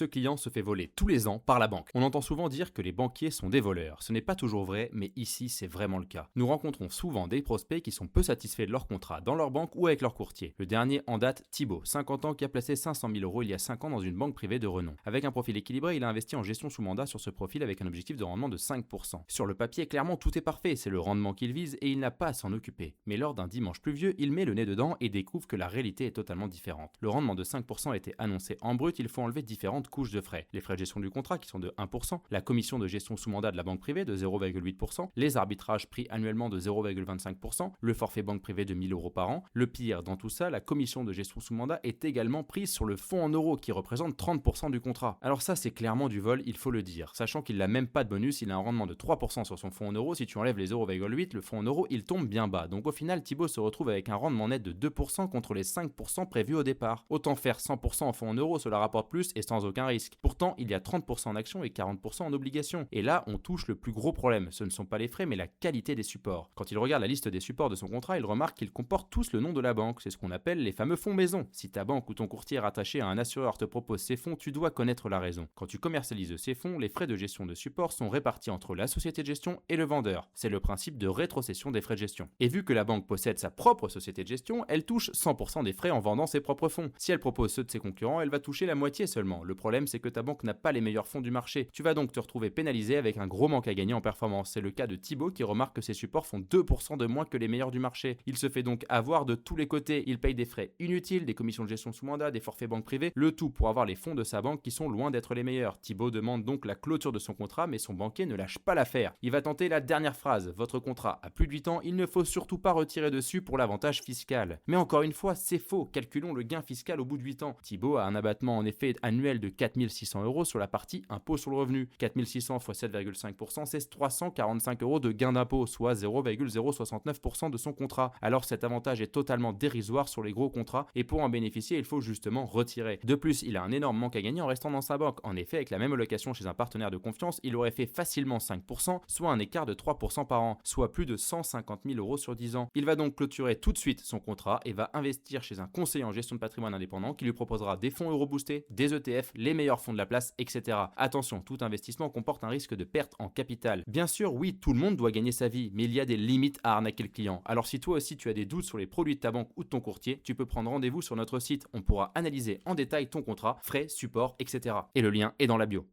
ce client se fait voler tous les ans par la banque. On entend souvent dire que les banquiers sont des voleurs. Ce n'est pas toujours vrai, mais ici c'est vraiment le cas. Nous rencontrons souvent des prospects qui sont peu satisfaits de leur contrat dans leur banque ou avec leur courtier. Le dernier en date, Thibaut, 50 ans, qui a placé 500 000 euros il y a 5 ans dans une banque privée de renom. Avec un profil équilibré, il a investi en gestion sous mandat sur ce profil avec un objectif de rendement de 5%. Sur le papier, clairement tout est parfait, c'est le rendement qu'il vise et il n'a pas à s'en occuper. Mais lors d'un dimanche pluvieux, il met le nez dedans et découvre que la réalité est totalement différente. Le rendement de 5% a été annoncé en brut, il faut enlever différentes couches de frais. Les frais de gestion du contrat qui sont de 1%, la commission de gestion sous mandat de la banque privée de 0,8%, les arbitrages pris annuellement de 0,25%, le forfait banque privée de 1000 euros par an. Le pire dans tout ça, la commission de gestion sous mandat est également prise sur le fonds en euros qui représente 30% du contrat. Alors ça c'est clairement du vol, il faut le dire. Sachant qu'il n'a même pas de bonus, il a un rendement de 3% sur son fonds en euros, si tu enlèves les 0,8, le fonds en euros il tombe bien bas. Donc au final Thibaut se retrouve avec un rendement net de 2% contre les 5% prévus au départ. Autant faire 100% en fonds en euros, cela rapporte plus et sans aucun risque. Pourtant, il y a 30% en actions et 40% en obligations. Et là, on touche le plus gros problème. Ce ne sont pas les frais, mais la qualité des supports. Quand il regarde la liste des supports de son contrat, il remarque qu'ils comportent tous le nom de la banque. C'est ce qu'on appelle les fameux fonds maison. Si ta banque ou ton courtier rattaché à un assureur te propose ces fonds, tu dois connaître la raison. Quand tu commercialises ces fonds, les frais de gestion de support sont répartis entre la société de gestion et le vendeur. C'est le principe de rétrocession des frais de gestion. Et vu que la banque possède sa propre société de gestion, elle touche 100% des frais en vendant ses propres fonds. Si elle propose ceux de ses concurrents, elle va toucher la moitié seulement. Le problème, c'est que ta banque n'a pas les meilleurs fonds du marché. Tu vas donc te retrouver pénalisé avec un gros manque à gagner en performance. C'est le cas de Thibaut qui remarque que ses supports font 2% de moins que les meilleurs du marché. Il se fait donc avoir de tous les côtés. Il paye des frais inutiles, des commissions de gestion sous mandat, des forfaits banque privée, le tout pour avoir les fonds de sa banque qui sont loin d'être les meilleurs. Thibaut demande donc la clôture de son contrat, mais son banquier ne lâche pas l'affaire. Il va tenter la dernière phrase. Votre contrat a plus de 8 ans, il ne faut surtout pas retirer dessus pour l'avantage fiscal. Mais encore une fois, c'est faux. Calculons le gain fiscal au bout de 8 ans. Thibaut a un abattement en effet annuel de 4600 euros sur la partie impôt sur le revenu. 4600 x 7,5%, c'est 345 euros de gain d'impôt, soit 0,069% de son contrat. Alors cet avantage est totalement dérisoire sur les gros contrats et pour en bénéficier, il faut justement retirer. De plus, il a un énorme manque à gagner en restant dans sa banque. En effet, avec la même allocation chez un partenaire de confiance, il aurait fait facilement 5%, soit un écart de 3% par an, soit plus de 150 000 euros sur 10 ans. Il va donc clôturer tout de suite son contrat et va investir chez un conseiller en gestion de patrimoine indépendant qui lui proposera des fonds euro boostés, des ETF, les meilleurs fonds de la place, etc. Attention, tout investissement comporte un risque de perte en capital. Bien sûr, oui, tout le monde doit gagner sa vie, mais il y a des limites à arnaquer le client. Alors si toi aussi tu as des doutes sur les produits de ta banque ou de ton courtier, tu peux prendre rendez-vous sur notre site. On pourra analyser en détail ton contrat, frais, support, etc. Et le lien est dans la bio.